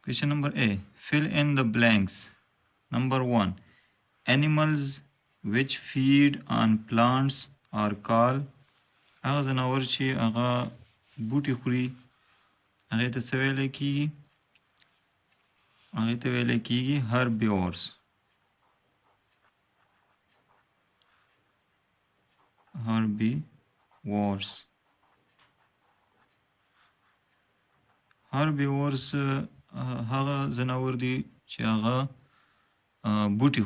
Question number A. Fill in the blanks. Number 1. Animals which feed on plants are called. هغه ځناور چې هغه بوټي خوري هغې ته څه ویلی کېږي؟ هغې ته ویلی کېږي herbivores. herbivores هغه ځناور دي چې هغه بوټي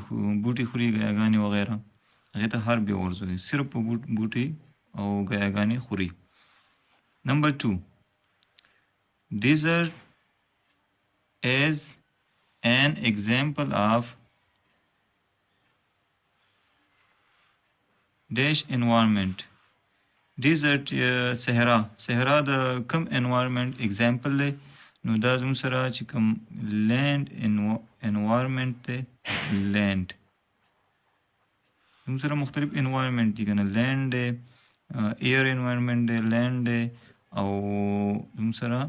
خوري، ګیاګانې وغیره، هغې ته herbivores وایي. صرف په بوټي او ګیاګانې خوري. Number 2. Desert is an example of dash environment. Desert صحرا د کم environment example دی؟ نو دا زموږ سره چې کوم land environment دی، land زموږ سره مختلف environment دي که نه، land دی، air environment دی، land دی، او زموږ سره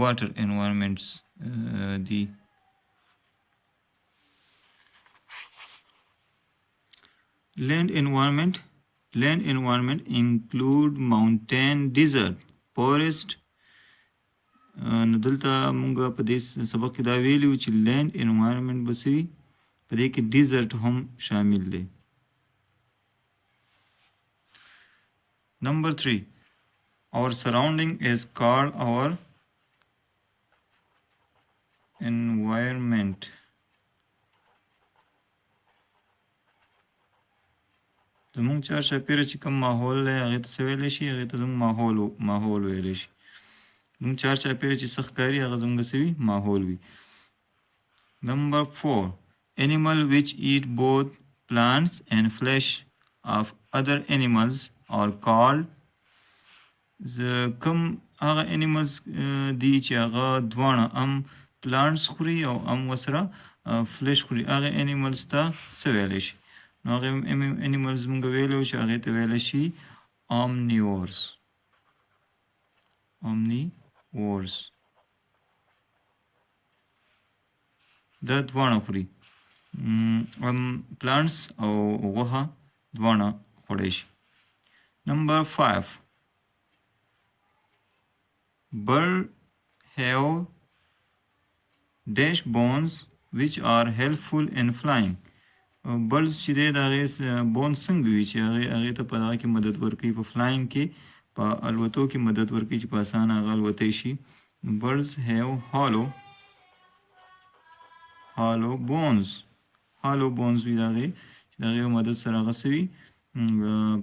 water environments دي. Land environment include mountain, desert, forest. نو دلته مونږ په دې سبق کې دا ویلي چې land environment به څه وي؟ په دې کې desert هم شامل دی. Number 3. Our surrounding is called our environment. زمونږ چارچاپیره چې کوم ماحول دی هغې ته څه ویلی شي؟ هغې ته زمونږ ماحول ویلی شي. زمونږ چارچاپیره چې څه ښکاري هغه زمونږ څه وي؟ ماحول وي. Number 4. Animal which eat both plants and flesh of other animals are called. کوم هغه animals دي چې هغه دواړه هم plants خوري او هم ورسره flesh خوري، هغه animals ته څه ویلی شي؟ نو هغه animals مونږ ویلو چې هغې ته ویلی شي omnivores. دا دواړه خوري، plants او غوښه دواړه خوړی شي. Number 5. Birds have dash bones which are helpful in flying. birds چې دی د هغې bones څنګه وي چې هغې ته په دغه کې مدد ورکوي، په flying کې، په الوتو کې مدد ورکوي چې په اسانه هغه الوتی شي. birds have hollow bones وي د هغې چې د هغې مدد سره هغه څه وي؟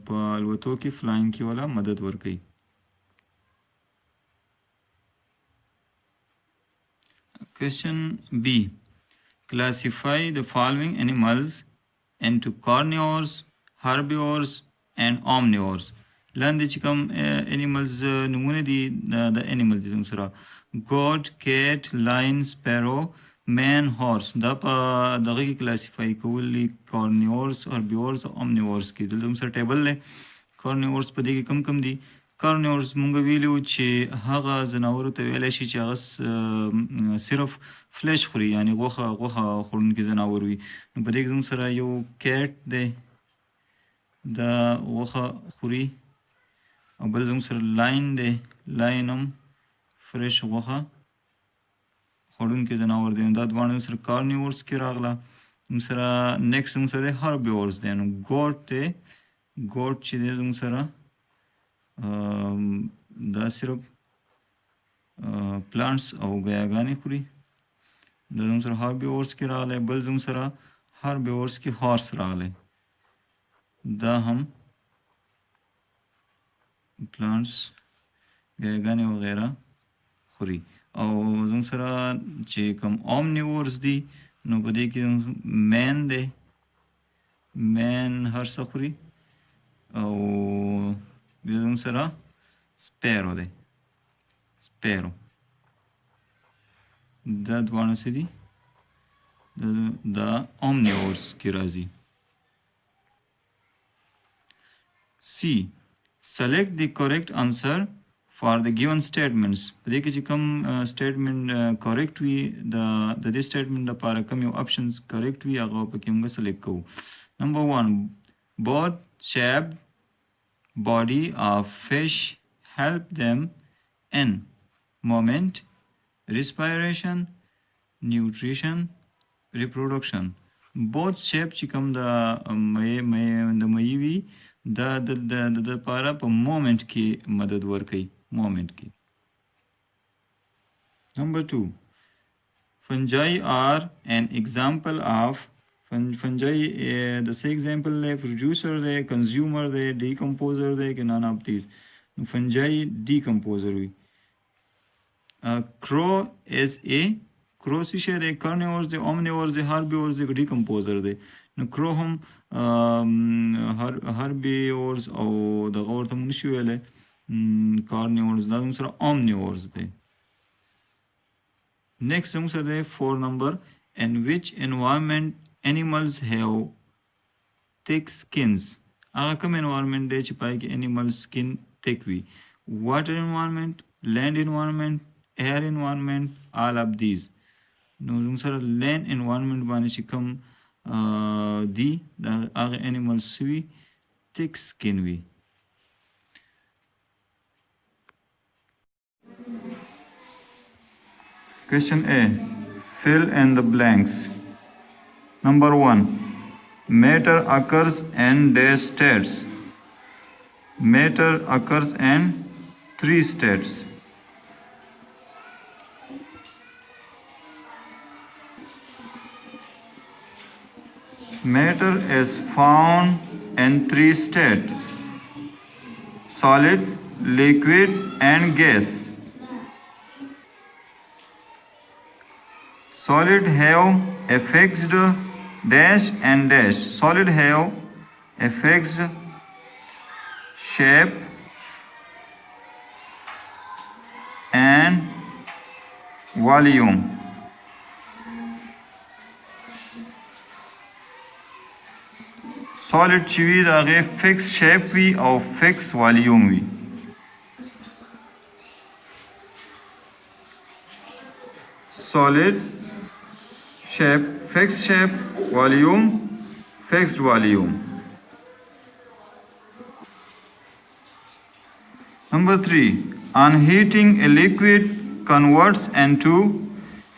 په الوتو کې flying کې ولا مدد ورکوي. Question B. Classify the following animals into carnivores, herbivores and omnivores. لاندې چې کوم animals نمونه دي د animals دي زموږ سره goat, cat, lion, sparrow, man, horse. دا په دغه کې کلاسیفای کول دي carnivores, herbivores او omnivores کې. دلته زموږ سره ټیبل دی. carnivores په دې کې کم دي؟ carnivores مونږ ویلو چې هغه ځناورو ته ویلی شي چې هغه صرف فلیش خوري، یعنی غوښه خوړونکي ځناور وي. نو په دې کې زموږ سره یو کیټ دی، دا غوښه خوري، او بل زموږ سره لاین دی، لاین هم فریش غوښه خوړونکي ځناور دی. دا دواړه زموږ سره کارنیورس کې راغله. زموږ سره نیکسټ زموږ سره دی هربیورس دی. نو ګوټ دی، ګوټ چې دی زموږ سره دا صرف پلانټس او ګیاګانې خوري. دا زموږ سره هربیورس کې راغلی. بل زموږ سره هربیورس کې هارس راغلی، دا هم پلانټس ګیاګانې وغیره خوري. او زموږ سره چې کوم اومنیورس دي نو په دې کې مین دی، مین هر څه خوري. او بیا زموږ سره سپیرو دی، سپیرو. دا دواړه څه دي؟ دا اومنیورس کې راځي. C. Select the correct answer for the given statements. په دې کې چې کوم statement correct وي د دې statement لپاره کوم یو options correct وي هغه په کې موږ select کوو. Number 1, both shaped body of fish help them in movement, respiration, nutrition, reproduction. Both shape چې کوم د مې وي د لپاره په مومنت کې مدد ورکوي مومنت کې. Number 2, fungi are an example of fungi the same example है producer है consumer है decomposer है कि none of these. Fungi decomposer हुई. Crow is a crow शीशे है carnivores है omnivores है herbivores है decomposer है. نو کرو هم herbivores او دغه ورته موږ نشو ویلی carnivores دا زموږ سره omnivores دی. Next زموږ سره دی 4 number, in which environment animals have thick skins. هغه کوم environment دی چې پای کې animal skin thick وي. Water environment, land environment, air environment, all of these. نو زموږ سره land environment باندې چې کوم دی د هغه animals وي thick skin وي. Question A, fill in the blanks. Number 1, matter occurs in dash states. Matter occurs in 3 states. Matter is found in 3 states: solid, liquid, and gas. Solid have a fixed dash and dash. Solid have a fixed shape and volume. Solid چې وي د هغې فکس شیپ وي او فکس والیوم وي. Solid shape, fixed shape, volume, fixed volume. Number 3, on heating a liquid converts into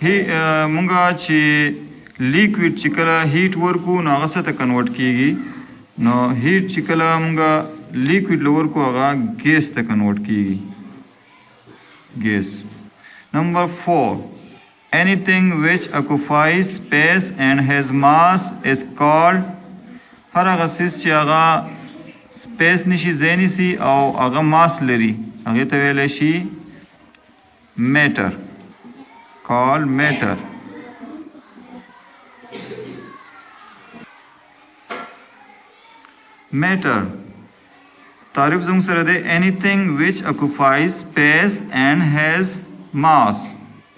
مونږه چې لیکویډ چې کله هیټ ورکو نو هغه څه ته کنورټ کیږي. نو هیټ چې کله مونږه لیکویډ له ورکو هغه ګیس ته کنورټ کیږي. ګیس. Number 4, anything which occupies space and has mass is called. هر هغه څیز چې هغه سپیس نشي ځای نیسي او هغه ماس لري هغې ته ویلی شي matter. Called matter. Matter تعریف زموږ سره دی anything which occupies space and has mass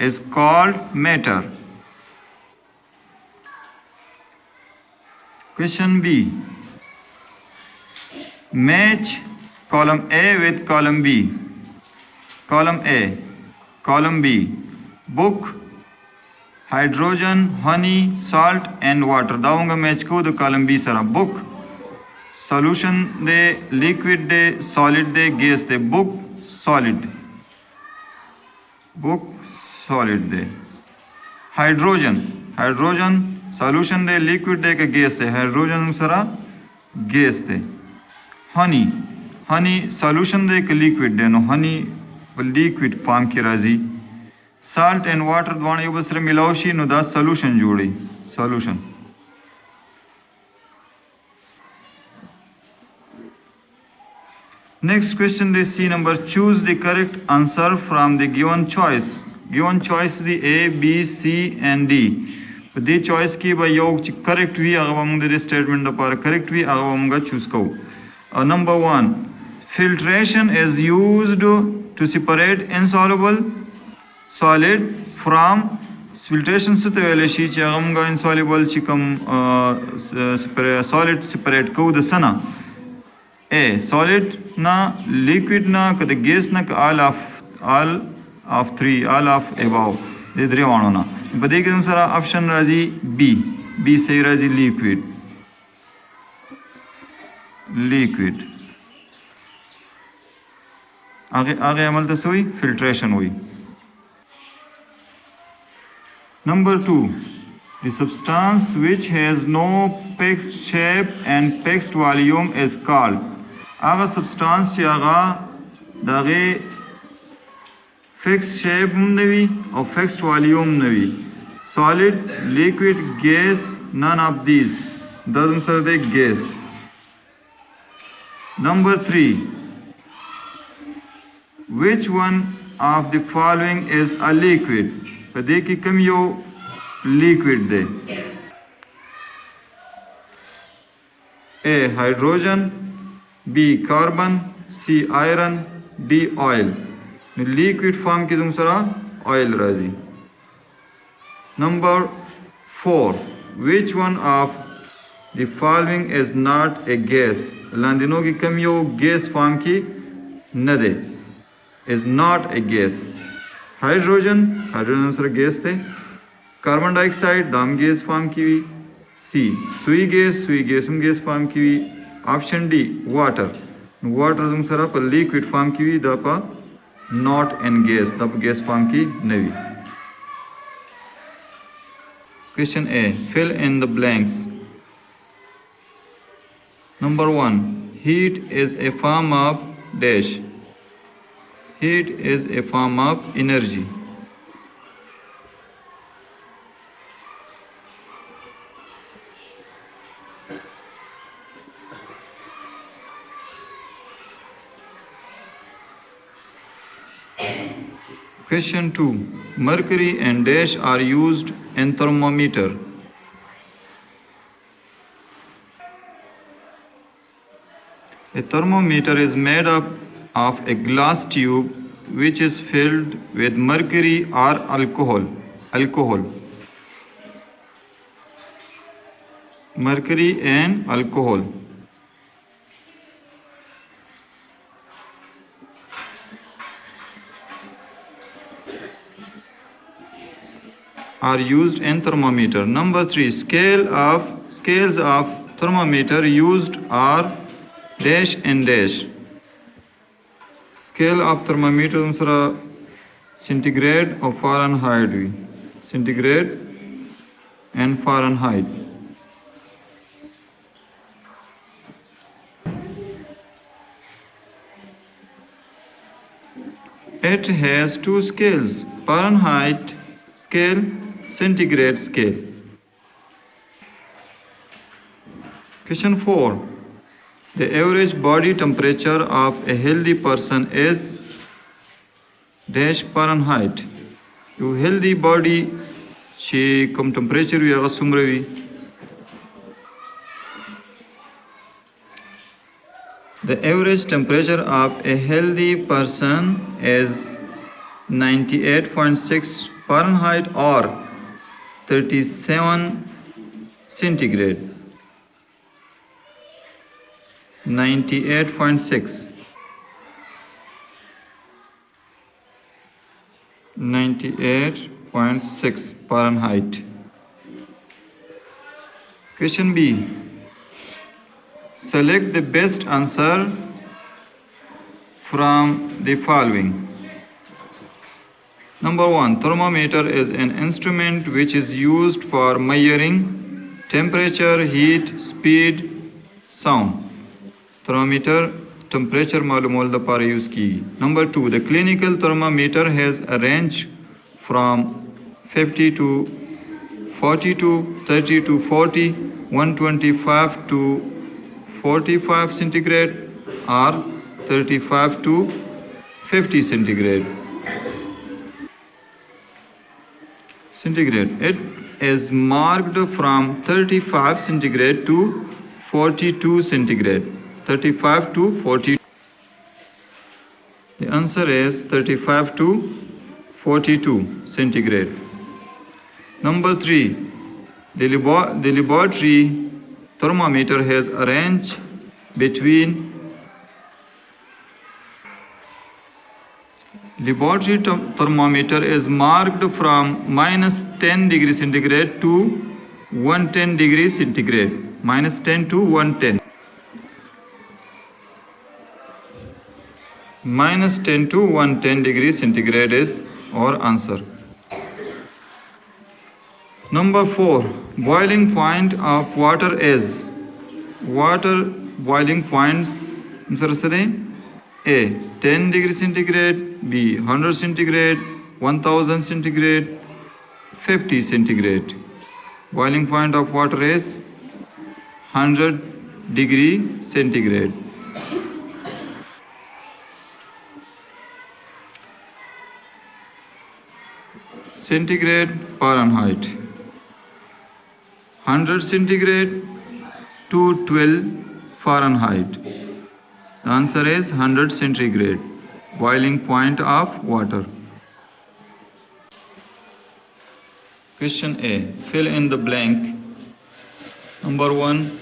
is called matter. Question B, match column A with column B. Column A, column B, book, hydrogen, honey, salt and water. دا مونږ میچ کوو د column B سره. book solution دے, liquid دے, solid دے, gas دے. book solid, book solid دے. hydrogen, hydrogen solution دے, liquid دے کہ gas دے. hydrogen سرا gas دے. honey, honey solution دے کہ liquid دے. نو honey liquid پام کی راضی. salt and water دوانه یو بل سره ملاو شي نو دا solution جوړي. solution. Next question is C number. Choose the correct answer from the given choice. Given choice the A, B, C and D. په دې choice کې به یو چې correct وي هغه به موږ د statement لپاره correct وي هغه به موږ choose کوو. Number 1, filtration is used to separate insoluble solid from. filtration څه ته ویلی شي چې هغه موږ insoluble چې کوم solid separate کوو د څه نه A. Solid na, liquid na, the gas na, all of three, all of above. The three one na. But they can sara option raji B. B say raji liquid. Liquid. आगे अमल दस हुई filtration हुई. Number 2, the substance which has no fixed shape and fixed volume is called. Agha substance से आगा दागे fixed shape नवी और fixed volume Navi. Solid, liquid, gas, none of these. Doesn't serve the gas. Number 3, which one of the following is a liquid? पदे की कम यो liquid दे. A hydrogen, B carbon, C iron, D oil. Liquid form की तुम सरा oil राजी. Number 4, which one of the following is not a gas? लांदिनों की कम यो गैस फॉर्म की न दे. Is not a gas. Hydrogen सर गैस थे. कार्बन डाइऑक्साइड दाम गैस फॉर्म की हुई. सी सुई गैस गैस फॉर्म की हुई. ऑप्शन डी वाटर तुम सर पर लिक्विड फॉर्म की हुई दपा नॉट एन गैस दप गैस फॉर्म की नवी. Question a fill in the blanks. Number 1, heat is a form of dash. Heat is a form of energy. Question 2. Mercury and dash are used in thermometer. A thermometer is made up of a glass tube which is filled with mercury or alcohol. Mercury and alcohol. Are used in thermometer. Number 3, scales of thermometer used are dash and dash. Scale of thermometer दूसरा centigrade और Fahrenheit भी. Centigrade and Fahrenheit. It has 2 scales: Fahrenheit scale, centigrade scale. Question 4. The average body temperature of a healthy person is dash Fahrenheit. You healthy body she come temperature भी आगा सुमरवी. The average temperature of a healthy person is 98.6 Fahrenheit or 37 centigrade. 98.6 Fahrenheit. Question B. Select the best answer from the following. Number 1, thermometer is an instrument which is used for measuring temperature, heat, speed, sound. Thermometer temperature मालूम होने पर use की. Number 2, the clinical thermometer has a range from 50 to 42, 30 to 40, 125 to 45 centigrade or 35 to 50 centigrade. It is marked from 35 centigrade to 42 centigrade. 35 to 40. The answer is 35 to 42 centigrade. Number 3, the laboratory thermometer has a range between Laboratory thermometer is marked from minus 10 degrees centigrade to 110 degrees centigrade. Minus 10 to 110. Minus 10 to 110 degrees centigrade is our answer. Number 4. Boiling point of water is. Water boiling points A. 10 degrees centigrade, B. 100 centigrade, 1000 centigrade, 50 centigrade. Boiling point of water is 100 degree centigrade. Centigrade Fahrenheit. 100 centigrade to 12 Fahrenheit. The answer is 100 centigrade. Boiling point of water. Question A. Fill in the blank. Number 1.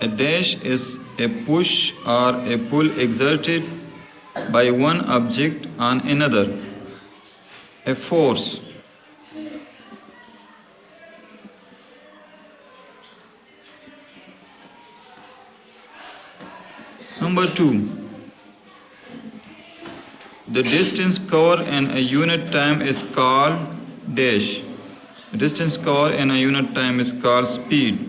A dash is a push or a pull exerted by one object on another. A force. Number 2. The distance covered in a unit time is called dash. The distance covered in a unit time is called speed.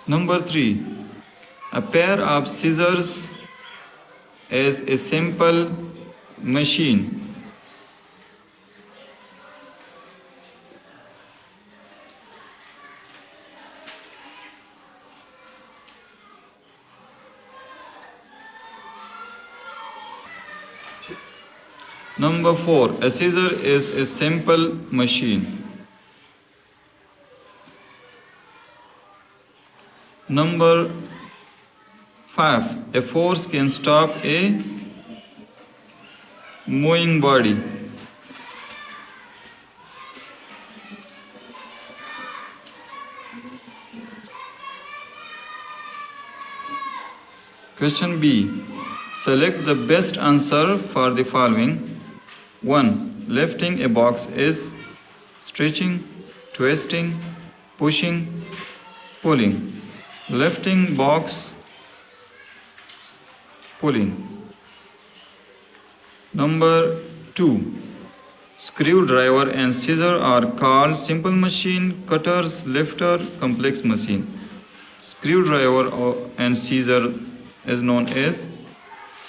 Number 3. A pair of scissors is a simple machine. Number 4. A scissor is a simple machine. Number 5. A force can stop a moving body. Question B. Select the best answer for the following. 1. Lifting a box is stretching, twisting, pushing, pulling. Lifting box, pulling. Number 2. Screwdriver and scissor are called simple machine, cutters, lifter, complex machine. Screwdriver and scissor is known as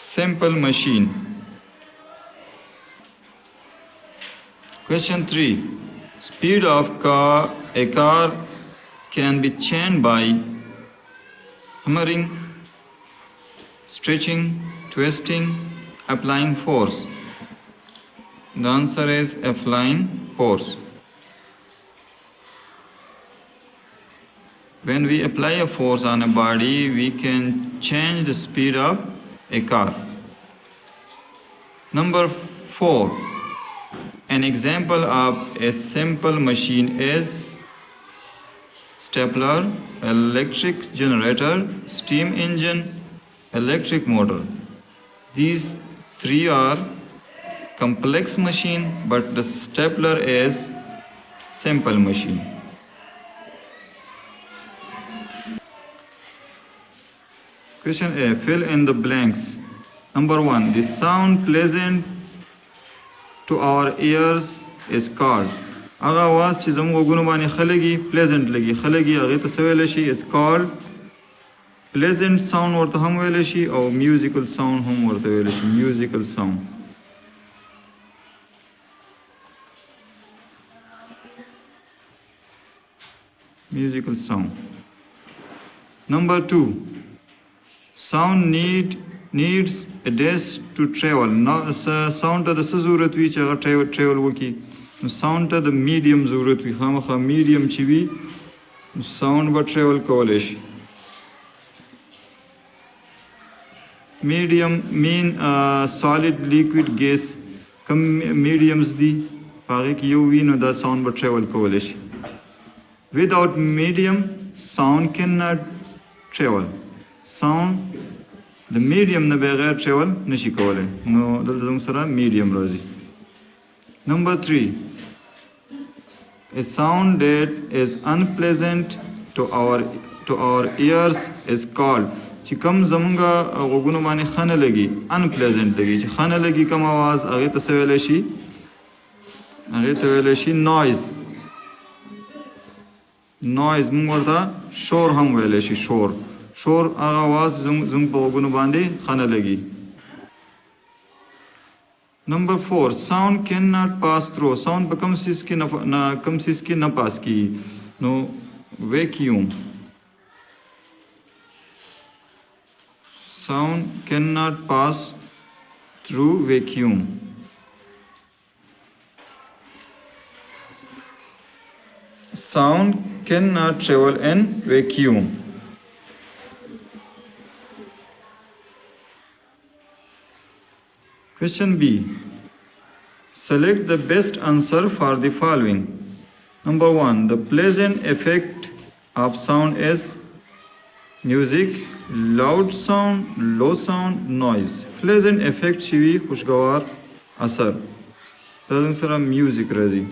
simple machine. Question 3. Speed of a car can be changed by hammering, stretching, twisting, applying force. The answer is applying force. When we apply a force on a body, we can change the speed of a car. Number 4. An example of a simple machine is stapler, electric generator, steam engine, electric motor. These 3 are complex machine, but the stapler is simple machine. Question A. Fill in the blanks. Number 1. The sound pleasant to our ears is called. هغه आवाज چې زموږ غوږونو باندې خلګي pleasant لګي خلګي هغه ته څه ویل شي is called pleasant sound ورته هم ویل شي او musical sound هم ورته ویل شي musical sound. Musical sound. Number 2. Sound needs a dash to travel. Now, sound ته د څه ضرورت وي چې هغه travel وکړي. Sound ته د medium ضرورت وي. خامخا medium چې وي sound به travel کولی شي. Medium mean solid, liquid, gas. کوم mediums دي پاغه کې یو وی نو دا ساوند به ټریول کولی شي. Without medium, sound cannot travel. Sound د میډیم نه بغیر ټریول نشي کولی. نو دلته زموږ سره میډیم راځي. Number 3, a sound that is unpleasant to our ears is called. چې کوم زمونږ غوږونو باندې ښه نه لګي unpleasant لګي، چې ښه نه لګي کوم اواز هغې ته څه ویلی شي؟ هغې ته ویلی شي نویز. نویز مونږ ورته شور هم ویلی شي. شور هغه اواز زمونږ په غوږونو باندې ښه نه لګي. Number 4, sound cannot pass through. Sound په کوم څیز کې نه پاس کیږي؟ نو vacuum. Sound cannot pass through vacuum. Sound cannot travel in vacuum. Question B. Select the best answer for the following. Number 1, the pleasant effect of sound is music, loud sound, low sound, noise. Pleasant effect شوی خوشگوار اثر. دا سره music راځي.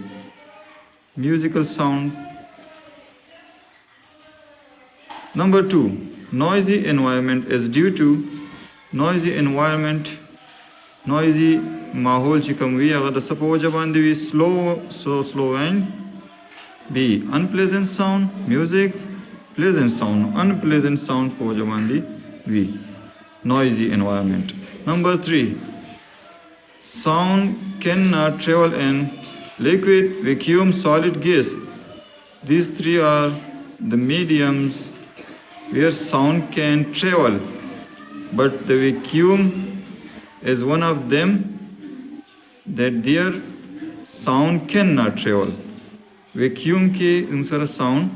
Musical sound. Number 2, noisy environment is due to noisy environment. Noisy ماحول چې کوم وي هغه د څه په وجه باندې وي؟ slow and B, unpleasant sound, music, pleasant sound, unpleasant sound په وجه باندې وي. Noisy environment. Number 3, sound cannot travel in liquid, vacuum, solid, gas. These three are the mediums where sound can travel, but the vacuum is one of them that their sound cannot travel. Vacuum के अनुसार sound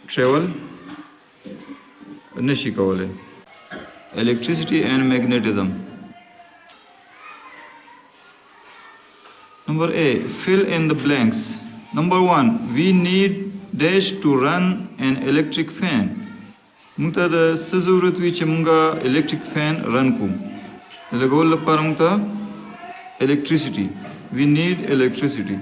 travel नशी कवले. Electricity and magnetism. Number A, fill in the blanks. Number 1, we need dash to run an electric fan. موږ ته د څه ضرورت وي چې موږ electric fan run کوو؟ لګول لپاره موږ ته electricity. We need electricity.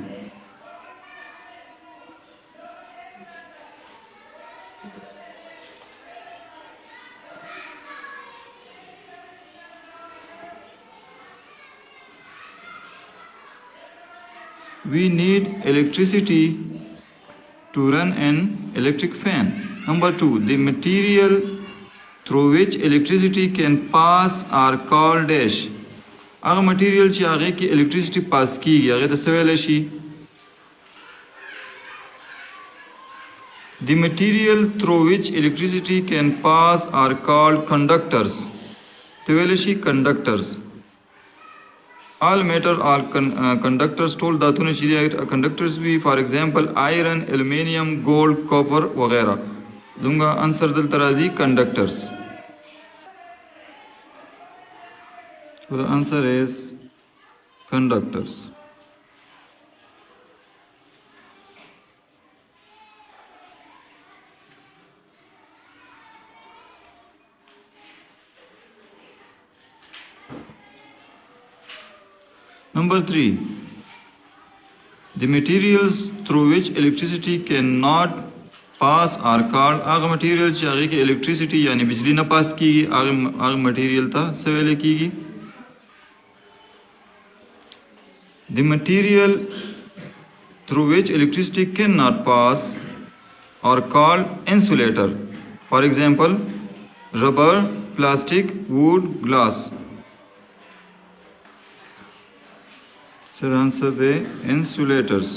We need electricity to run an electric fan. Number 2, the material through which electricity can pass are called dash. هغه material چې هغه کې electricity pass کیږي هغه ته څه ویلی شي؟ The material through which electricity can pass are called conductors. ته ویلی شي conductors. All metal, all conductors ټول داتونه چې دي conductors وي. For example, iron, aluminium, gold, copper وغیرہ. زموږ answer دلته راځي conductors. So the answer is conductors. Number 3, the materials through which electricity cannot pass are called. هغه material چې هغه کې electricity یعنی بجلی نه پاس کیږي هغه material ته څه ویل کیږي؟ The material through which electricity cannot pass are called insulator. For example, rubber, plastic, wood, glass. So answer the insulators.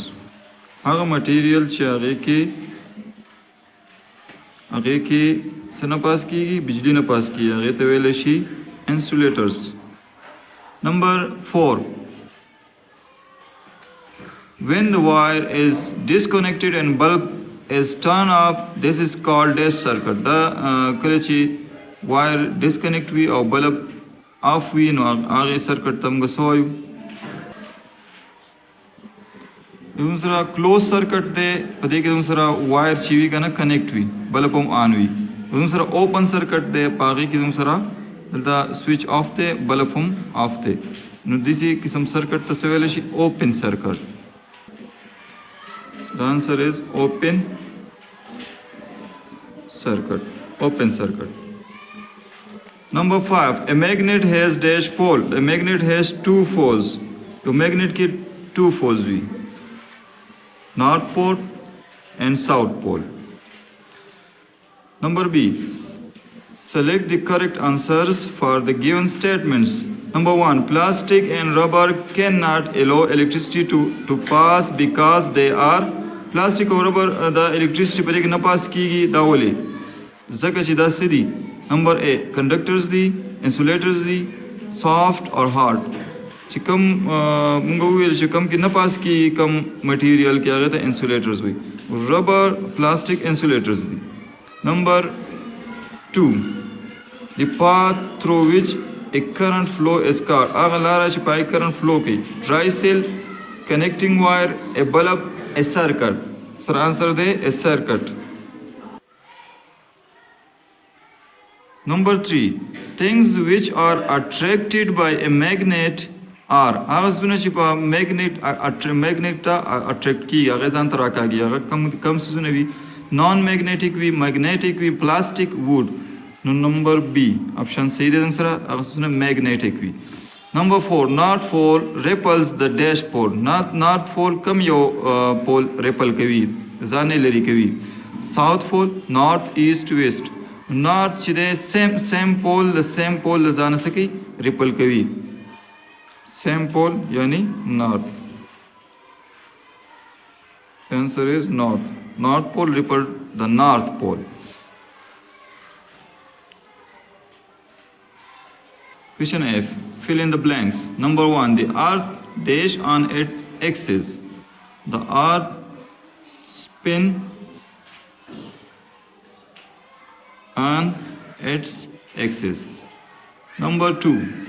هغه material چې هغه کې څه نه پاس کیږي؟ بجلی نه پاس کیږي هغه ته ویل شي insulators. Number 4, when the wire is disconnected and bulb is turned off, this is called dead circuit. دا کله چې wire disconnect وي او bulb off وي نو هغه circuit ته موږ څه وایو؟ दूसरा close circuit दे पदे के दूसरा wire चीवी का ना connect हुई bulb हम on हुई दूसरा ओपन सर्किट दे पागी की दूसरा दलता स्विच ऑफ दे बल्ब हम ऑफ दे नु दिसी किस्म सर्किट तसवेल शी open circuit the answer is open circuit. Number 5, a magnet has dash pole. A magnet has two poles. तो magnet की two poles हुई north pole and south pole. Number B, select the correct answers for the given statements. Number 1, plastic and rubber cannot allow electricity to pass because they are plastic और rubber the electricity पर एक न pass की दावली जगह चिदा सिदी. Number A, conductors the insulators the soft or hard चिकम मुंगोविल चिकम की न pass की कम material क्या गया था insulators हुई rubber plastic insulators the. Number 2, the path through which a current flow is car आगलारा चिपाई current flow की dry cell connecting wire a bulb a circuit. Sir answer they a circuit. Number 3, things which are attracted by a magnet are आग सुने चिपा magnet ta attract की आगे जान तरह का गया आगे कम से सुने भी non magnetic भी magnetic भी plastic wood. Number B option सही दे दूँ सरा आगे सुने magnetic भी. Number 4, north pole repels the dash pole. North pole come yo pole repel कभी जाने लरी कभी. South pole north east west. North चिदे same pole जाने सकी repel कभी. Same pole यानी north. Answer is north. North pole repel the north pole. Question F. Fill in the blanks. Number 1, the earth dash on its axis. The earth spin on its axis. Number 2,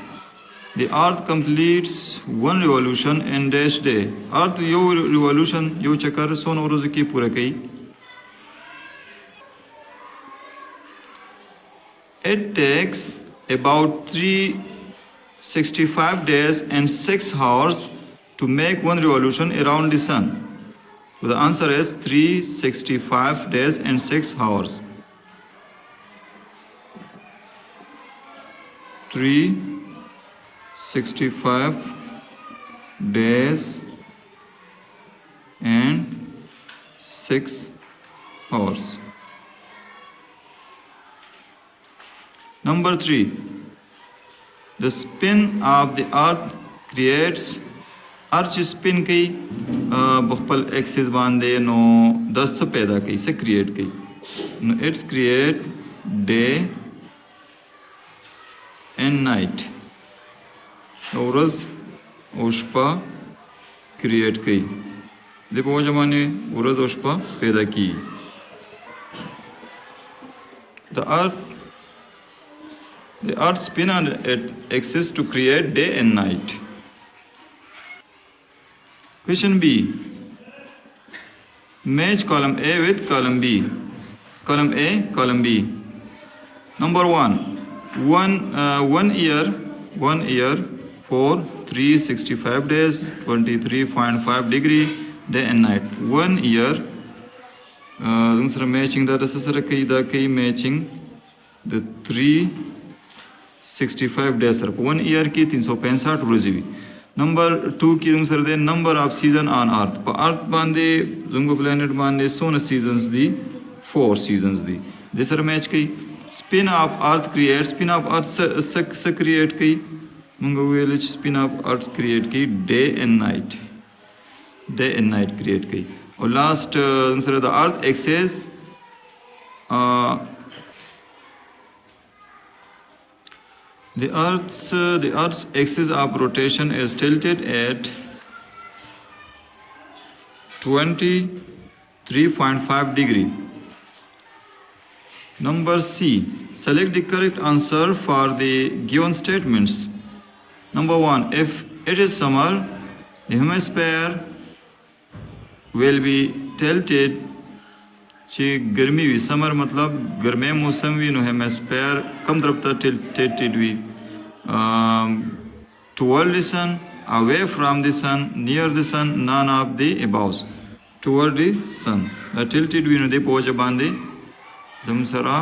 the earth completes one revolution in dash day. Earth yo revolution yo चक्कर सोन रोज की पूरा कई. It takes about 365 days and 6 hours to make one revolution around the sun. So the answer is 365 days and 6 hours. 365 days and 6 hours. Number 3, the spin of the earth creates earth spin कई बखपल axis बांधे no 10 से पैदा कई से create कई no it's create day and night औरज ओशपा create कई दे बहुत जमाने औरज ओशपा पैदा की. The earth spin on its axis to create day and night. Question B. Match column A with column B. Column A, column B. Number 1. One year for 365 days, 23.5 degree, day and night. 1 year. दूसरा matching दा रससर कई matching the 365 days sir 1 year की 365 रोज़ भी. Number 2 की दूसरा दे number of season on earth. पर earth बांधे जुंगो planet बांधे सोन seasons दी 4 seasons दी. दूसरा match कई spin of earth create spin of earth से create कई मुंगो वेले spin of earth create कई day and night create कई. और last दूसरा the earth axis the earth's axis of rotation is tilted at 23.5 degree. Number C, select the correct answer for the given statements. Number 1, if it is summer, the hemisphere will be tilted چې ګرمي وي سمر مطلب ګرمي موسم وي نو هیمسفیر کم طرف ته tilted وي toward the sun away from the sun near the sun none of the above toward the sun دا tilted وي نو د په وجه باندې زموږ سره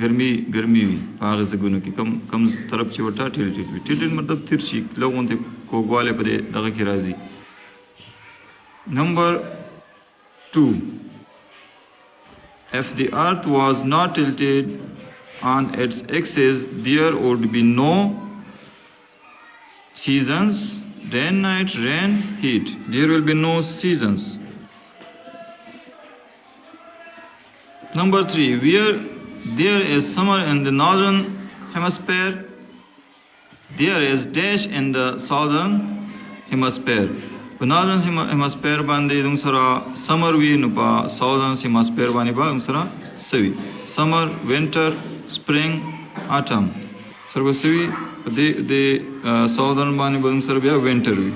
ګرمي وي په هغه ځایونو کې کم طرف چې ورته tilted وي tilted مطلب ترشي لغونته کوګواله په دغه کې راځي Number 2. If the earth was not tilted on its axis, there would be no seasons, day, night, rain, heat. There will be no seasons. Number 3. Where there is summer in the northern hemisphere, there is dash in the southern hemisphere. په نارن هیمسفیر باندې زموږ سره سمر وي نو په ساوذرن هیمسفیر باندې به زموږ سره څه وي سمر وینټر سپرینګ اټم سره به څه وي په د ساوذرن باندې به زموږ سره بیا وینټر وي